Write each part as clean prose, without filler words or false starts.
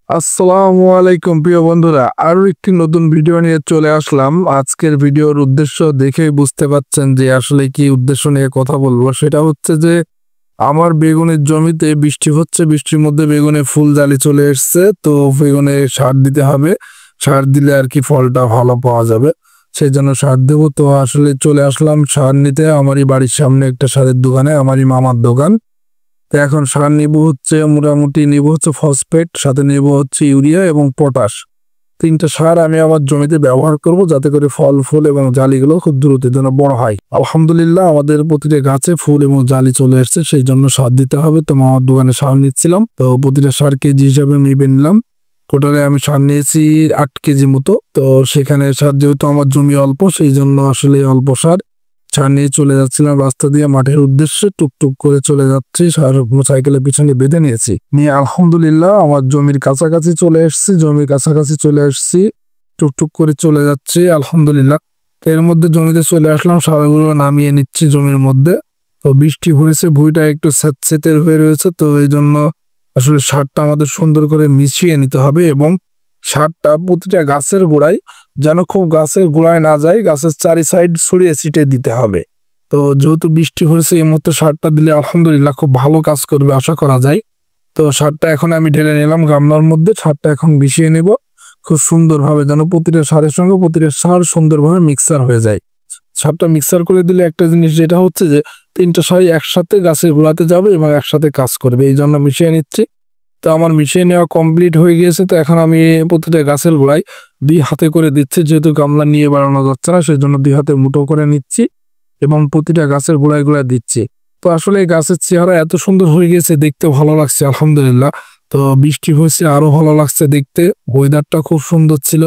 আসসালামু আলাইকুম প্রিয় বন্ধুরা, আরো একটি নতুন ভিডিও নিয়ে চলে আসলাম। আজকের ভিডিওর উদ্দেশ্য দেখেই বুঝতে পাচ্ছেন যে আসলে কি উদ্দেশ্য নিয়ে কথা বলবো। সেটা হচ্ছে যে আমার বেগুনের জমিতে বৃষ্টি হচ্ছে, বৃষ্টির মধ্যে বেগুনে ফুল জালি চলে এসছে। তো বেগুনে সার দিতে হবে, সার দিলে আর কি ফলটা ভালো পাওয়া যাবে, সেই জন্য সার দেবো। তো আসলে চলে আসলাম সার নিতে আমারই বাড়ির সামনে একটা সারের দোকানে, আমারই মামার দোকান। তো এখন সার নিব হচ্ছে, মোটামুটি নিব হচ্ছে ফসফেট, সাথে নিব হচ্ছে ইউরিয়া এবং পটাশ। তিনটা সার আমি আমার জমিতে ব্যবহার করব, যাতে করে ফল ফুল এবং জালিগুলো খুব দ্রুত যেন বড় হয়। আলহামদুলিল্লাহ আমাদের প্রতিটা গাছে ফুল এবং জালি চলে এসছে, সেই জন্য সার দিতে হবে। তো আমার দোকানে সার নিচ্ছিলাম, তো প্রতিটা সার কেজি হিসাবে নিবে নিলাম। টোটালে আমি সার নিয়েছি 8 কেজি মতো। তো সেখানে সার, যেহেতু আমার জমি অল্প, সেই জন্য আসলে অল্প সার নিয়ে চলে যাচ্ছিলাম রাস্তা দিয়ে মাঠের উদ্দেশ্যে। টুকটুক করে চলে যাচ্ছি, সাইকেলের পিছনে বেঁধে নিয়েছি নিয়ে আলহামদুলিল্লাহ আমার জমির কাছাকাছি চলে এসেছি। টুকটুক করে চলে যাচ্ছি আলহামদুলিল্লাহ। এর মধ্যে জমিতে চলে আসলাম, সারগুলো নামিয়ে নিচ্ছি জমির মধ্যে। তো বৃষ্টি হয়েছে, ভুঁইটা একটু স্যাঁতসেঁতে হয়ে রয়েছে, তো এই জন্য আসলে সারটা আমাদের সুন্দর করে মিশিয়ে নিতে হবে এবং সারটা প্রতিটা গাছের গোড়ায়, যেন খুব গাছের গোড়ায় না যায়, গাছের চারি সাইড ছড়িয়ে ছিটিয়ে দিতে হবে। তো যেহেতু বৃষ্টি হয়েছে, এই মুহূর্তে সারটা দিলে আলহামদুলিল্লাহ খুব ভালো কাজ করবে আশা করা যায়। তো সারটা এখন আমি ঢেলে নিলাম গামলার মধ্যে, সারটা এখন মিশিয়ে নেব খুব সুন্দরভাবে, যেন প্রতিটা সারের সঙ্গে প্রতিটা সার সুন্দরভাবে মিক্সার হয়ে যায়। সারটা মিক্সার করে দিলে একটা জিনিস যেটা হচ্ছে যে তিনটা সারই একসাথে গাছের গোড়াতে যাবে এবং একসাথে কাজ করবে, এই জন্য মিশিয়ে নিচ্ছি। তো আমার মিশিয়ে নেওয়া কমপ্লিট হয়ে গিয়েছে। তো এখন আমি প্রতিটা গাছের গোড়ায় 2 হাতে করে দিচ্ছি, যেহেতু গামলা নিয়ে বাড়ানো যাচ্ছে না, সেই জন্য 2 হাতে মুঠো করে নিচ্ছি এবং প্রতিটা গাছের গোড়ায় গোড়ায় দিচ্ছি। তো আসলে এই গাছের চেহারা এত সুন্দর হয়ে গেছে, দেখতে ভালো লাগছে আলহামদুলিল্লাহ। তো বৃষ্টি হয়েছে, আরো ভালো লাগছে দেখতে, ওয়েদারটা খুব সুন্দর ছিল।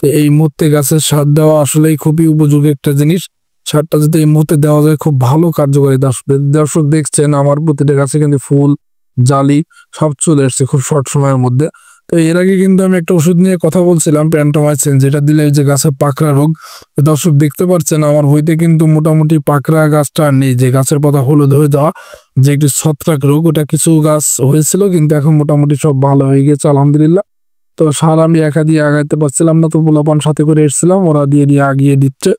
তো এই মুহূর্তে গাছের সার দেওয়া আসলেই খুবই উপযোগী একটা জিনিস। সারটা যদি এই মুহূর্তে দেওয়া যায় খুব ভালো কার্যকারিতা আসবে। দর্শক দেখছেন আমার প্রতিটা গাছে কিন্তু ফুল জালি সব চলে এসছে খুব শর্ট সময়ের মধ্যে। তো এর আগে কিন্তু আমি একটা ওষুধ নিয়ে কথা বলছিলাম, প্যান্টোমাইসিন, যেটা দিলে যে গাছের পাকড়া রোগ। দর্শক দেখতে পাচ্ছেন আমার হইতে কিন্তু মোটামুটি পাকড়া গাছটা নেই, যে গাছের পাতা হলুদ হয়ে যাওয়া, যে একটি ছত্রাক রোগ, ওটা কিছু গাছ হয়েছিল, কিন্তু এখন মোটামুটি সব ভালো হয়ে গেছে আলহামদুলিল্লাহ। তো সার আমি একা দিয়ে আগাইতে পারছিলাম না, তো পোলাপান সাথে করে এসেছিলাম, ওরা দিয়ে দিয়ে আগিয়ে দিচ্ছে।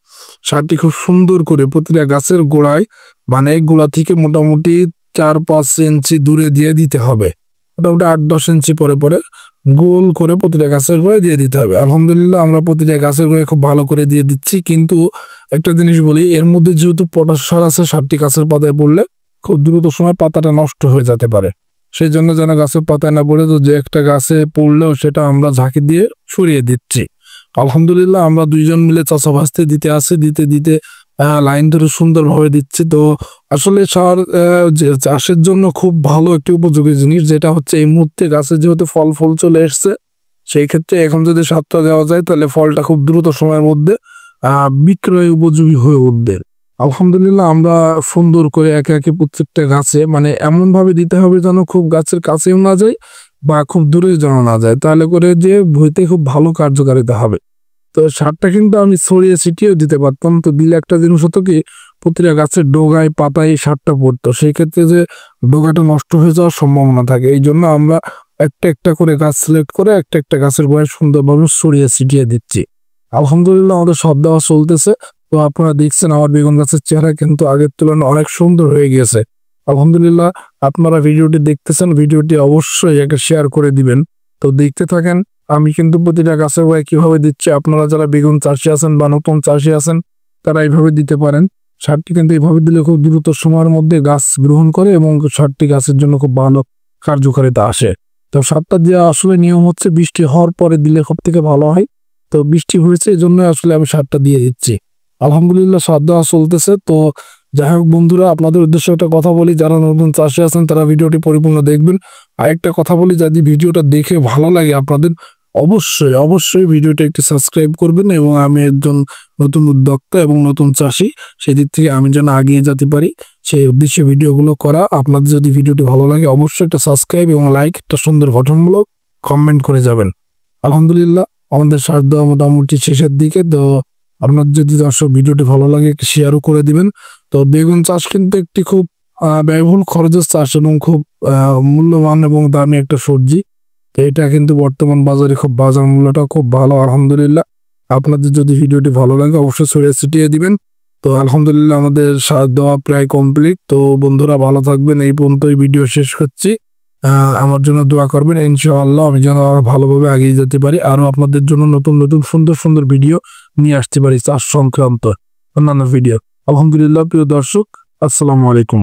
সারটি খুব সুন্দর করে প্রতিটা গাছের গোড়ায়, মানে গোড়া থেকে মোটামুটি 4-5 ইঞ্চি দূরে দিয়ে দিতে হবে। মোটামুটি 8-10 ইঞ্চি পরে পরে গোল করে প্রতিটা গাছের গোড়ায় দিয়ে দিতে হবে। আলহামদুলিল্লাহ আমরা প্রতিটা গাছের গোড়ায় খুব ভালো করে দিয়ে দিচ্ছি। কিন্তু একটা জিনিস বলি, এর মধ্যে যেহেতু পটাশ সার আছে, সারটি গাছের পাতায় পড়লে খুব দ্রুত সময় পাতাটা নষ্ট হয়ে যেতে পারে। সেই জন্য যেন গাছের পাতায় না পড়ে, তো যে একটা গাছে পড়লেও সেটা আমরা ঝাঁকি দিয়ে সরিয়ে দিচ্ছি। আলহামদুলিল্লাহ আমরা 2জন মিলে চাষা ভাসতে দিতে আসি, দিতে দিতে লাইন ধরে সুন্দরভাবে দিচ্ছি। তো আসলে সার যে চাষের জন্য খুব ভালো একটি উপযোগী জিনিস, যেটা হচ্ছে এই মুহূর্তে গাছে যেহেতু ফল ফুল চলে এসছে, সেই ক্ষেত্রে এখন যদি সারটা দেওয়া যায় তাহলে ফলটা খুব দ্রুত সময়ের মধ্যে বিক্রয় উপযোগী হয়ে উঠবে। আলহামদুলিল্লাহ আমরা সুন্দর করে একে একে প্রত্যেকটা গাছে, মানে এমন ভাবে দিতে হবে যেন খুব গাছের কাছেও না যায় বা খুব দূরে যেন না যায়, তাহলে করে যে ভুঁইতে খুব ভালো কার্যকারিতা হবে। তো সারটা কিন্তু আমি ছড়িয়ে ছিটিয়েও দিতে পারতাম, তো দিলে একটা জিনিস হতো কি, প্রতিটা গাছের ডোগায় পাতায় সারটা পড়তো, সেই ক্ষেত্রে যে ডোগাটা নষ্ট হয়ে যাওয়ার সম্ভাবনা থাকে। এই জন্য আমরা একটা একটা করে গাছ সিলেক্ট করে একটা একটা গাছের গোড়ায় সুন্দরভাবে ছড়িয়ে ছিটিয়ে দিচ্ছি। আলহামদুলিল্লাহ আমাদের সব দেওয়া চলতেছে। তো আপনারা দেখছেন আমার বেগুন গাছের চেহারা কিন্তু আগের তুলনায় অনেক সুন্দর হয়ে গিয়েছে আলহামদুলিল্লাহ। আপনারা ভিডিওটি দেখতেছেন, ভিডিওটি অবশ্যই একটা শেয়ার করে দিবেন। তো দেখতে থাকেন আমি কিন্তু প্রতিটা গাছের গোড়ায় কিভাবে দিচ্ছি। আপনারা যারা বেগুন চাষি আছেন বা নতুন চাষি আছেন, তারা এইভাবে দিতে পারেন। সারটি কিন্তু এইভাবে দিলে খুব দ্রুত সময়ের মধ্যে গাছ গ্রহণ করে এবং সারটি গাছের জন্য খুব ভালো কার্যকারিতা আসে। তো সারটা দেওয়া আসলে নিয়ম হচ্ছে বৃষ্টি হওয়ার পরে দিলে সব থেকে ভালো হয়। তো বৃষ্টি হয়েছে, এই জন্য আসলে আমি সারটা দিয়ে দিচ্ছি। আলহামদুলিল্লাহ সার দেওয়া চলতেছে। তো যাই হোক বন্ধুরা, আপনাদের উদ্দেশ্যে একটা কথা বলি, যারা নতুন চাষি আছেন তারা ভিডিওটি পরিপূর্ণ দেখবেন। আরেকটা কথা বলি, যদি ভিডিওটা দেখে ভালো লাগে আপনাদের, অবশ্যই অবশ্যই ভিডিওটা একটু সাবস্ক্রাইব করবেন। এবং আমি একজন নতুন উদ্যোক্তা এবং নতুন চাষি, সেদিক থেকে আমি যেন এগিয়ে যেতে পারি সেই উদ্দেশ্যে ভিডিওগুলো করা। আপনাদের যদি ভিডিওটি ভালো লাগে অবশ্যই একটা সাবস্ক্রাইব এবং লাইক, একটা সুন্দর গঠনমূলক কমেন্ট করে যাবেন। আলহামদুলিল্লাহ আমাদের সার দেওয়া মোটামুটি শেষের দিকে। তো আপনার যদি দর্শক ভিডিওটি ভালো লাগে শেয়ারও করে দিবেন। তো বেগুন চাষ কিন্তু একটি খুব ব্যয়বহুল খরচের চাষ এবং খুব মূল্যবান এবং দামি একটা সবজি। তো এটা কিন্তু বর্তমান বাজারে খুব বাজার মূল্যটা খুব ভালো আলহামদুলিল্লাহ। আপনাদের যদি ভিডিওটি ভালো লাগে অবশ্যই ছড়িয়ে ছিটিয়ে দিবেন। তো আলহামদুলিল্লাহ আমাদের সার দেওয়া প্রায় কমপ্লিট। তো বন্ধুরা ভালো থাকবেন, এই পর্যন্তই ভিডিও শেষ করছি। আমার জন্য দোয়া করবেন ইনশাআল্লাহ, আমি যেন আরো ভালোভাবে এগিয়ে যেতে পারি, আরো আপনাদের জন্য নতুন নতুন সুন্দর সুন্দর ভিডিও নিয়ে আসতে পারি চাষ সংক্রান্ত অন্যান্য ভিডিও। আলহামদুলিল্লাহ প্রিয় দর্শক, আসসালামু আলাইকুম।